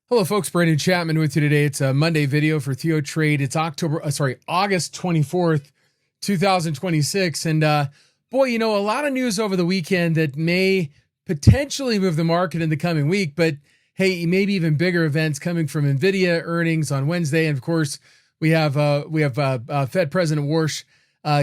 Hello, folks. Brandon Chapman with you today. It's a Monday video for TheoTrade. It's August 24th, 2026. And boy, a lot of news over the weekend that may potentially move the market in the coming week. But hey, maybe even bigger events coming from Nvidia earnings on Wednesday. And of course, we have Fed President Warsh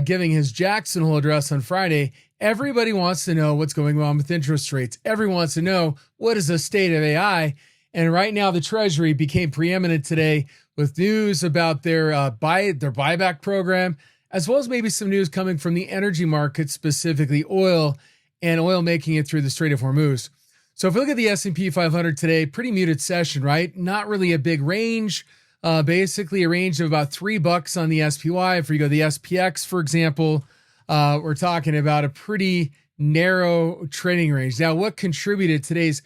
giving his Jackson Hole address on Friday. Everybody wants to know what's going on with interest rates. Everyone wants to know what is the state of AI. And right now, the Treasury became preeminent today with news about their buyback program, as well as maybe some news coming from the energy market, specifically oil, and oil making it through the Strait of Hormuz. So if we look at the S&P 500 today, pretty muted session, right? Not really a big range. Basically a range of about $3 on the SPY. If you go to the SPX, for example, we're talking about a pretty narrow trading range. Now, what contributed today's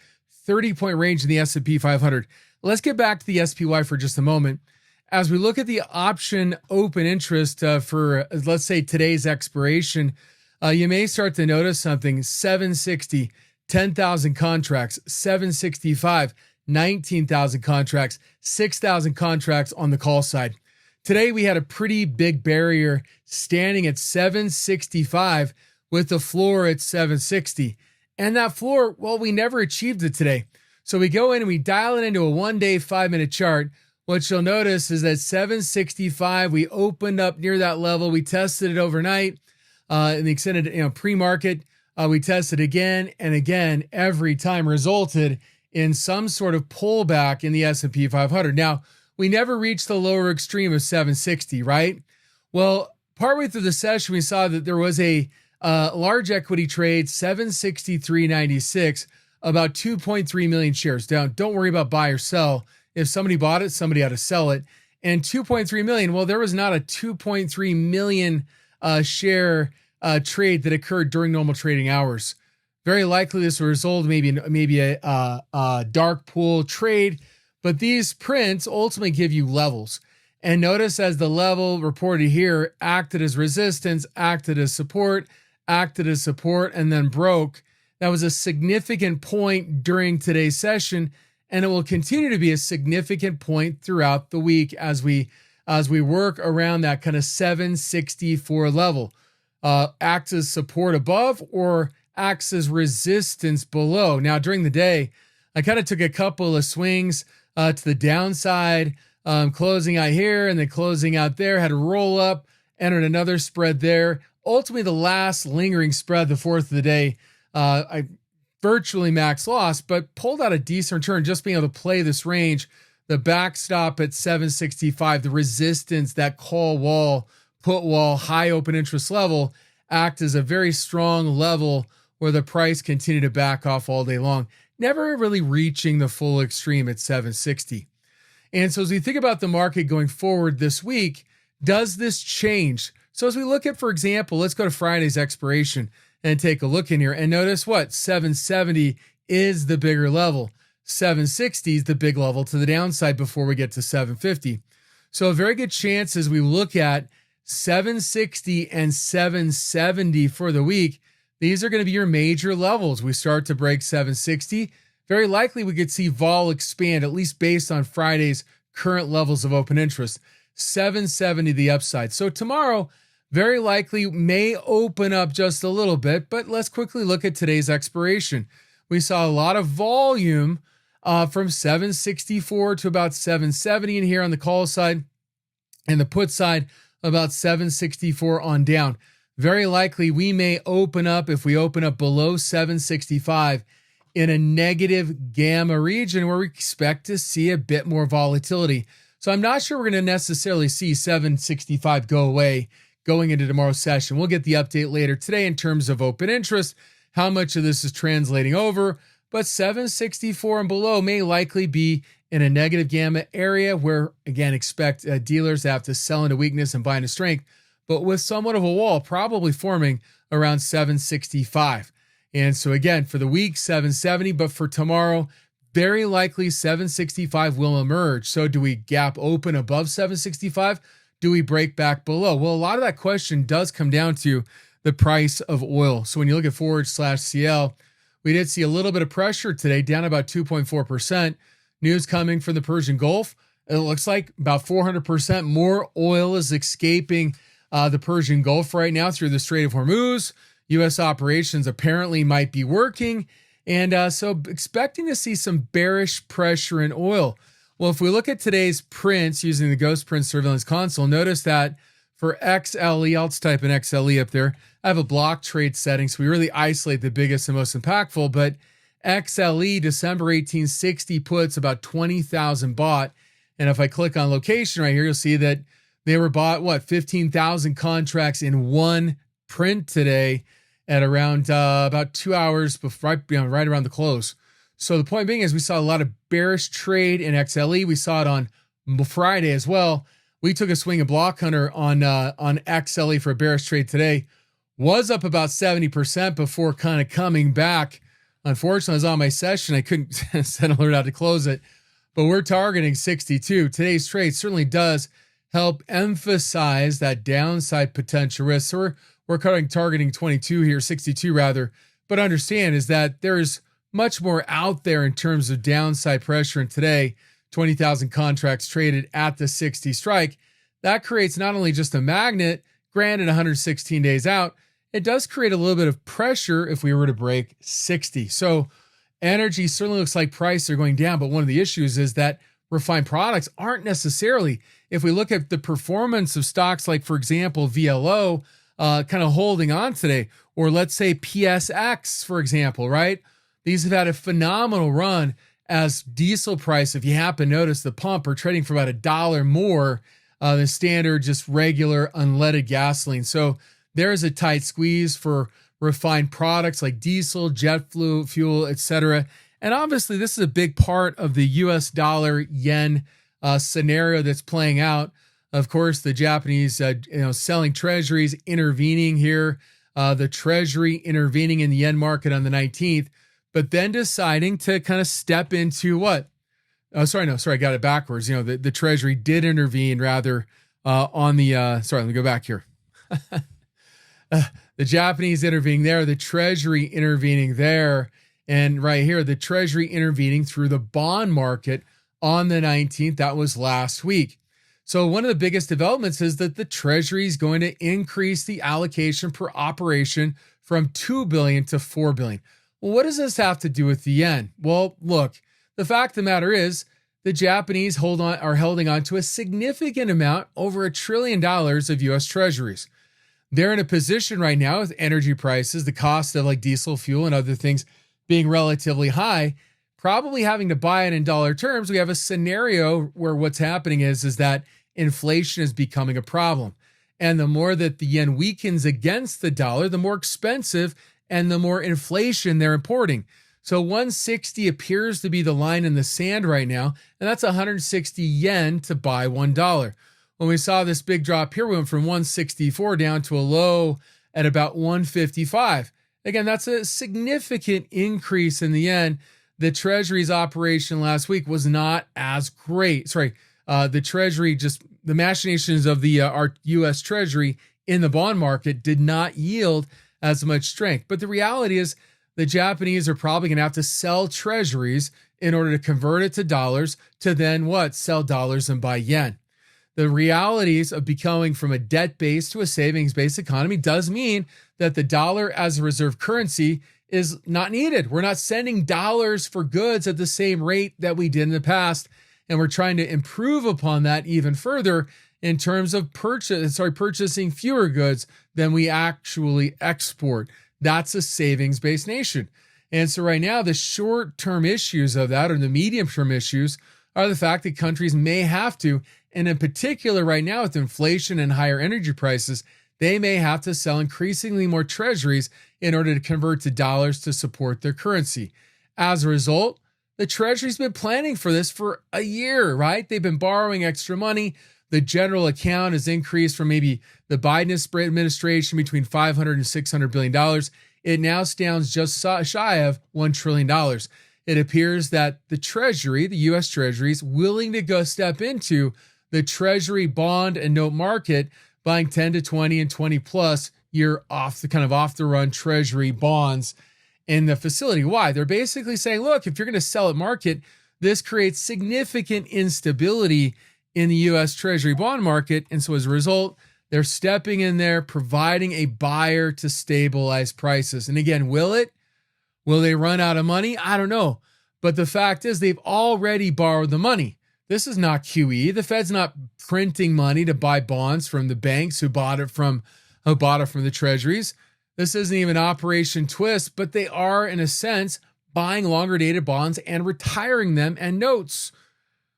30-point range in the S&P 500? Let's get back to the SPY for just a moment. As we look at the option open interest for, let's say, today's expiration, you may start to notice something. 760, 10,000 contracts, 765, 19,000 contracts, 6,000 contracts on the call side. Today, we had a pretty big barrier standing at 765 with the floor at 760. And that floor, well, we never achieved it today. So we go in and we dial it into a 1-day, 5-minute chart. What you'll notice is that 765, we opened up near that level. We tested it overnight in the extended pre-market. We tested again and again. Every time resulted in some sort of pullback in the S&P 500. Now, we never reached the lower extreme of 760, right? Well, partway through the session, we saw that there was a large equity trade, 763.96, about 2.3 million shares down. Don't worry about buy or sell. If somebody bought it, somebody had to sell it. And 2.3 million, well, there was not a 2.3 million share trade that occurred during normal trading hours. Very likely this will result maybe a dark pool trade, but these prints ultimately give you levels. And notice as the level reported here acted as resistance, acted as support, and then broke. That was a significant point during today's session, and it will continue to be a significant point throughout the week as we work around that kind of 764 level. Acts as support above or acts as resistance below. Now, during the day, I kind of took a couple of swings to the downside, closing out here and then closing out there, had a roll up, entered another spread there. Ultimately, the last lingering spread, the fourth of the day, I virtually max loss, but pulled out a decent return just being able to play this range. The backstop at 765, the resistance, that call wall, put wall, high open interest level act as a very strong level where the price continued to back off all day long, never really reaching the full extreme at 760. And so as we think about the market going forward this week, does this change? So as we look at, for example, let's go to Friday's expiration and take a look in here and notice what 770 is the bigger level. 760 is the big level to the downside before we get to 750. So a very good chance as we look at 760 and 770 for the week, these are going to be your major levels. We start to break 760. Very likely we could see vol expand, at least based on Friday's current levels of open interest. 770 the upside. So tomorrow, very likely may open up just a little bit, but let's quickly look at today's expiration. We saw a lot of volume from 764 to about 770 in here on the call side, and the put side about 764 on down. Very likely we may open up, if we open up below 765, in a negative gamma region where we expect to see a bit more volatility. So I'm not sure we're going to necessarily see 765 go away going into tomorrow's session. We'll get the update later today in terms of open interest, how much of this is translating over, but 764 and below may likely be in a negative gamma area where, again, expect dealers to have to sell into weakness and buy into strength, but with somewhat of a wall probably forming around 765. And so again, for the week, 770, but for tomorrow, very likely 765 will emerge. So do we gap open above 765? Do we break back below? Well, a lot of that question does come down to the price of oil. So when you look at forward/CL, we did see a little bit of pressure today, down about 2.4%. news coming from the Persian Gulf. It looks like about 400% more oil is escaping the Persian Gulf right now through the Strait of Hormuz. U.S. operations apparently might be working. And so expecting to see some bearish pressure in oil. Well, if we look at today's prints using the Ghost Print Surveillance Console, notice that for XLE, I'll just type in XLE up there. I have a block trade setting, so we really isolate the biggest and most impactful. But XLE, December 1860 puts about 20,000 bought. And if I click on location right here, you'll see that they were bought, 15,000 contracts in one print today at around about 2 hours before, right around the close. So the point being is we saw a lot of bearish trade in XLE. We saw it on Friday as well. We took a swing of Block Hunter on XLE for a bearish trade today. Was up about 70% before kind of coming back. Unfortunately, I was on my session. I couldn't send an alert out to close it. But we're targeting 62. Today's trade certainly does help emphasize that downside potential risk. So we're targeting 22 here, 62 rather. But understand is that there's much more out there in terms of downside pressure. And today, 20,000 contracts traded at the 60 strike. That creates not only just a magnet, granted 116 days out, it does create a little bit of pressure if we were to break 60. So energy certainly looks like prices are going down, but one of the issues is that refined products aren't necessarily. If we look at the performance of stocks like, for example, VLO, kind of holding on today, or let's say PSX, for example, right? These have had a phenomenal run as diesel price, if you happen to notice the pump, are trading for about $1 more than standard, just regular unleaded gasoline. So there is a tight squeeze for refined products like diesel, jet fuel, etc. And obviously, this is a big part of the U.S. dollar yen scenario that's playing out. Of course, the Japanese, selling treasuries, intervening here, the Treasury intervening in the yen market on the 19th, but then deciding to kind of step into what? I got it backwards. The Treasury did intervene rather on the. Let me go back here. The Japanese intervening there, the Treasury intervening there, and right here, the Treasury intervening through the bond market on the 19th. That was last week. So one of the biggest developments is that the Treasury is going to increase the allocation per operation from $2 billion to $4 billion. Well, what does this have to do with the yen? Well, look, the fact of the matter is the Japanese are holding on to a significant amount, over $1 trillion of U.S. Treasuries. They're in a position right now with energy prices, the cost of like diesel fuel and other things being relatively high, probably having to buy it in dollar terms. We have a scenario where what's happening is that inflation is becoming a problem. And the more that the yen weakens against the dollar, the more expensive and the more inflation they're importing. So 160 appears to be the line in the sand right now, and that's 160 yen to buy $1. When we saw this big drop here, we went from 164 down to a low at about 155. Again, that's a significant increase in the yen. The Treasury's operation last week was not as great. The Treasury, just the machinations of our U.S. Treasury in the bond market did not yield as much strength. But the reality is the Japanese are probably going to have to sell Treasuries in order to convert it to dollars to then sell dollars and buy yen. The realities of becoming from a debt-based to a savings-based economy does mean that the dollar as a reserve currency is not needed. We're not sending dollars for goods at the same rate that we did in the past, and we're trying to improve upon that even further in terms of purchasing fewer goods than we actually export. That's a savings-based nation. And so right now, the short-term issues of that, or the medium-term issues, are the fact that countries may have to, and in particular right now with inflation and higher energy prices, they may have to sell increasingly more treasuries in order to convert to dollars to support their currency. As a result, the Treasury's been planning for this for a year, right? They've been borrowing extra money. The general account has increased from maybe the Biden administration between $500 and $600 billion. It now stands just shy of $1 trillion. It appears that the Treasury, the U.S. Treasury, is willing to go step into the Treasury bond and note market, buying 10 to 20 and 20 plus year off the run Treasury bonds in the facility. Why? They're basically saying, look, if you're going to sell at market, This creates significant instability in the U.S. Treasury bond market. And so as a result, they're stepping in there, providing a buyer to stabilize prices. And again, will it? Will they run out of money? I don't know. But the fact is they've already borrowed the money. This is not QE. The Fed's not printing money to buy bonds from the banks who bought it from the treasuries. This isn't even Operation Twist, but they are, in a sense, buying longer dated bonds and retiring them and notes.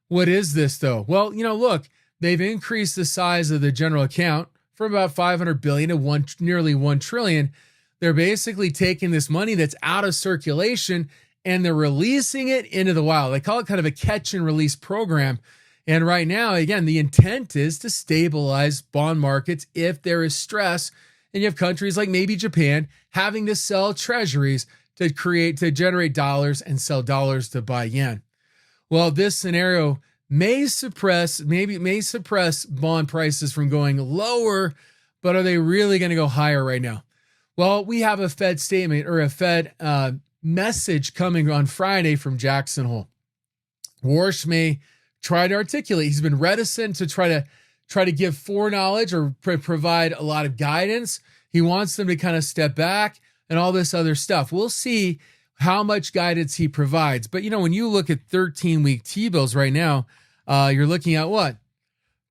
What is this, though? Well, look, they've increased the size of the general account from about $500 billion to nearly $1 trillion. They're basically taking this money that's out of circulation and they're releasing it into the wild. They call it kind of a catch and release program. And right now, again, the intent is to stabilize bond markets if there is stress. And you have countries like maybe Japan having to sell treasuries to generate dollars and sell dollars to buy yen. Well, this scenario may suppress bond prices from going lower, but are they really going to go higher right now? Well, we have a Fed statement or a Fed message coming on Friday from Jackson Hole. Warsh may try to articulate. He's been reticent to try to give foreknowledge or provide a lot of guidance. He wants them to kind of step back and all this other stuff. We'll see how much guidance he provides. But, when you look at 13-week T-bills right now, you're looking at what?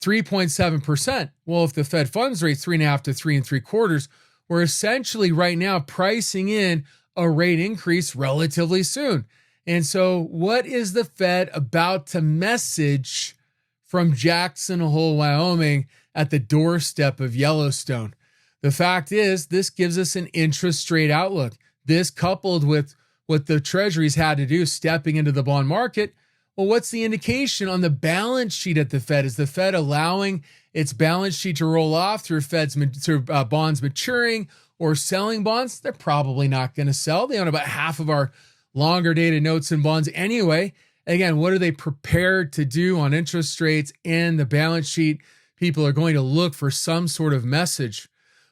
3.7%. Well, if the Fed funds rate 3.5 to 3.75, we're essentially right now pricing in a rate increase relatively soon. And so what is the Fed about to message from Jackson Hole, Wyoming at the doorstep of Yellowstone? The fact is, this gives us an interest rate outlook. This coupled with what the treasuries had to do stepping into the bond market. Well, what's the indication on the balance sheet at the Fed? Is the Fed allowing its balance sheet to roll off through bonds maturing or selling bonds? They're probably not going to sell. They own about half of our longer dated notes and bonds anyway. Again, what are they prepared to do on interest rates and the balance sheet? People are going to look for some sort of message.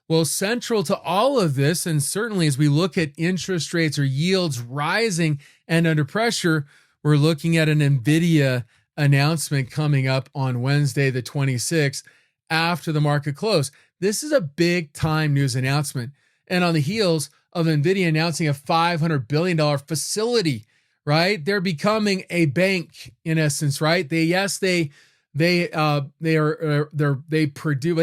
Well, central to all of this, and certainly as we look at interest rates or yields rising and under pressure, we're looking at an Nvidia announcement coming up on Wednesday, the 26th, after the market close. This is a big time news announcement. And on the heels of Nvidia announcing a $500 billion facility, right? They're becoming a bank in essence, right? They produce, they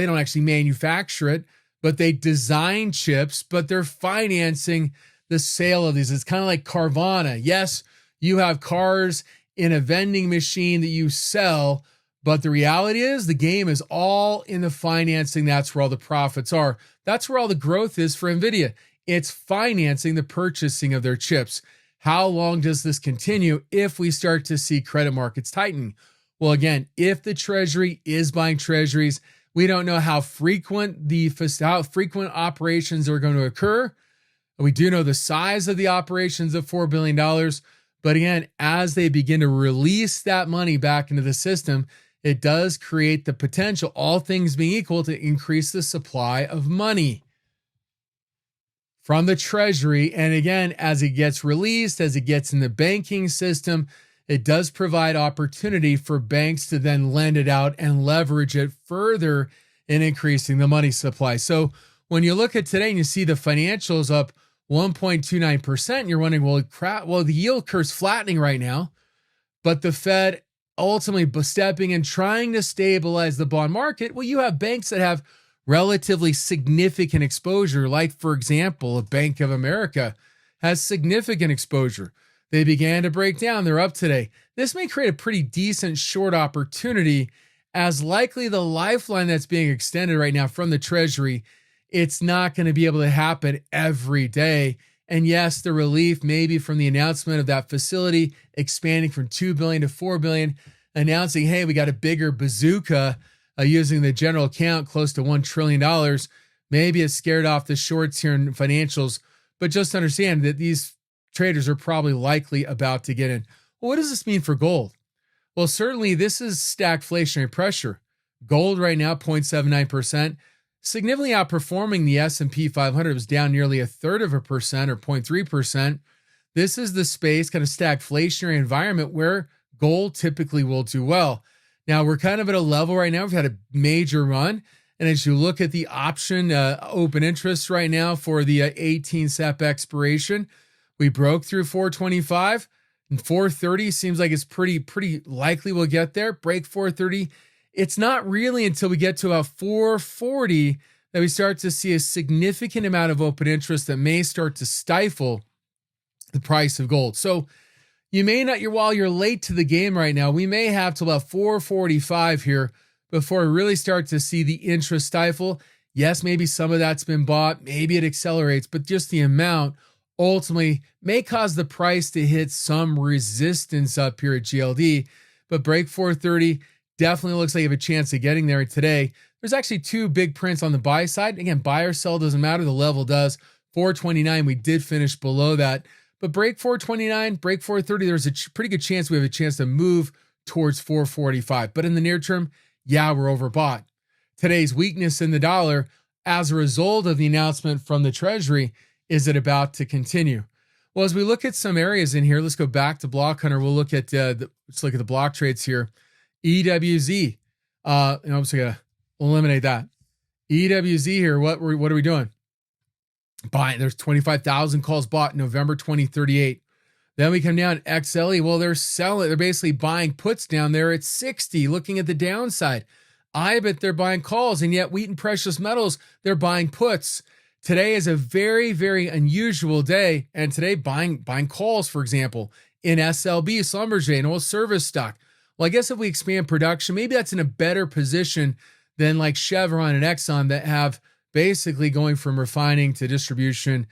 don't actually manufacture it, but they design chips, but they're financing the sale of these. It's kind of like Carvana. Yes, you have cars in a vending machine that you sell, but the reality is the game is all in the financing. That's where all the profits are. That's where all the growth is for Nvidia. It's financing the purchasing of their chips. How long does this continue if we start to see credit markets tighten? Well, again, if the Treasury is buying treasuries, we don't know how frequent operations are going to occur. We do know the size of the operations of $4 billion. But again, as they begin to release that money back into the system, it does create the potential, all things being equal, to increase the supply of money from the Treasury. And again, as it gets released, as it gets in the banking system, it does provide opportunity for banks to then lend it out and leverage it further in increasing the money supply. So when you look at today and you see the financials up 1.29%, you're wondering, well, the yield curve's flattening right now, but the Fed ultimately stepping in, trying to stabilize the bond market. Well, you have banks that have relatively significant exposure, like, for example, a Bank of America has significant exposure. They began to break down. They're up today. This may create a pretty decent short opportunity, as likely the lifeline that's being extended right now from the Treasury, it's not going to be able to happen every day. And yes, the relief maybe from the announcement of that facility expanding from $2 billion to $4 billion, announcing, hey, we got a bigger bazooka using the general account close to $1 trillion. Maybe it's scared off the shorts here in financials, but just understand that these traders are probably likely about to get in. Well, what does this mean for gold? Well, certainly this is stagflationary pressure. Gold right now, 0.79%, significantly outperforming the S&P 500. It was down nearly 1/3% or 0.3%. This is the space, kind of stagflationary environment where gold typically will do well. Now we're kind of at a level right now. We've had a major run. And as you look at the option open interest right now for the 18 SEP expiration, we broke through 425 and 430 seems like it's pretty likely we'll get there. Break 430. It's not really until we get to about 440 that we start to see a significant amount of open interest that may start to stifle the price of gold. So you may not, while you're late to the game right now, we may have till about 445 here before we really start to see the interest stifle. Yes, maybe some of that's been bought, maybe it accelerates, but just the amount ultimately may cause the price to hit some resistance up here at GLD. But break 430 definitely looks like you have a chance of getting there today. There's actually two big prints on the buy side. Again, buy or sell doesn't matter, the level does. 429, we did finish below that. But break 429, break 430, there's a pretty good chance we have a chance to move towards 445. But in the near term, yeah, we're overbought. Today's weakness in the dollar as a result of the announcement from the Treasury, is it about to continue? Well, as we look at some areas in here, let's go back to Block Hunter. We'll look at let's look at the block trades here. EWZ. I'm just gonna eliminate that. EWZ here. What are we doing? Buying. There's 25,000 calls bought November 2038. Then we come down XLE. Well, they're selling. They're basically buying puts down there at 60, looking at the downside. I bet they're buying calls, and yet wheat and precious metals, they're buying puts. Today is a very, very unusual day, and today buying calls, for example, in SLB, Schlumberger, an oil service stock. Well, I guess if we expand production, maybe that's in a better position than like Chevron and Exxon that have basically going from refining to distribution,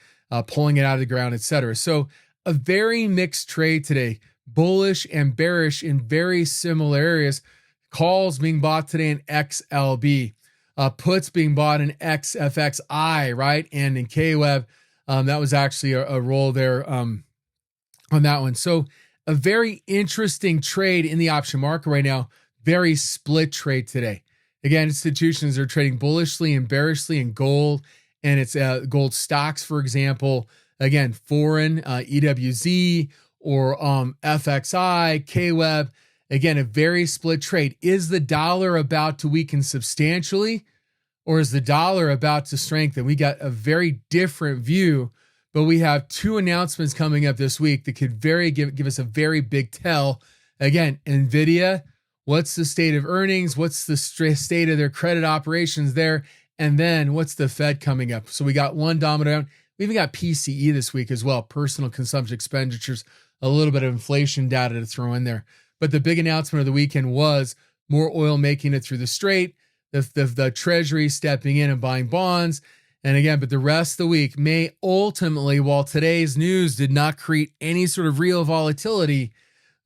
pulling it out of the ground, etc. So a very mixed trade today, bullish and bearish in very similar areas. Calls being bought today in XLB, puts being bought in XFXI, right? And in KWeb, that was actually a roll there on that one. So a very interesting trade in the option market right now. Very split trade today. Again, institutions are trading bullishly and bearishly in gold, and it's gold stocks, for example. Again, foreign, EWZ or FXI, KWeb. Again, a very split trade. Is the dollar about to weaken substantially, or is the dollar about to strengthen? We got a very different view, but we have two announcements coming up this week that could give us a very big tell. Again, Nvidia, what's the state of earnings? What's the state of their credit operations there? And then what's the Fed coming up? So we got one domino. We even got PCE this week as well, personal consumption expenditures, a little bit of inflation data to throw in there. But the big announcement of the weekend was more oil making it through the strait, the Treasury stepping in and buying bonds. And again, but the rest of the week may ultimately, while today's news did not create any sort of real volatility,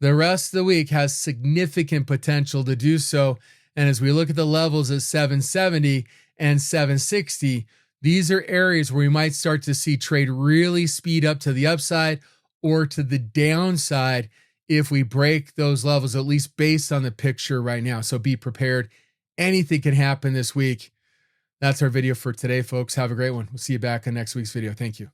the rest of the week has significant potential to do so. And as we look at the levels at 770 and 760, these are areas where we might start to see trade really speed up to the upside or to the downside if we break those levels, at least based on the picture right now. So be prepared. Anything can happen this week. That's our video for today, folks. Have a great one. We'll see you back in next week's video. Thank you.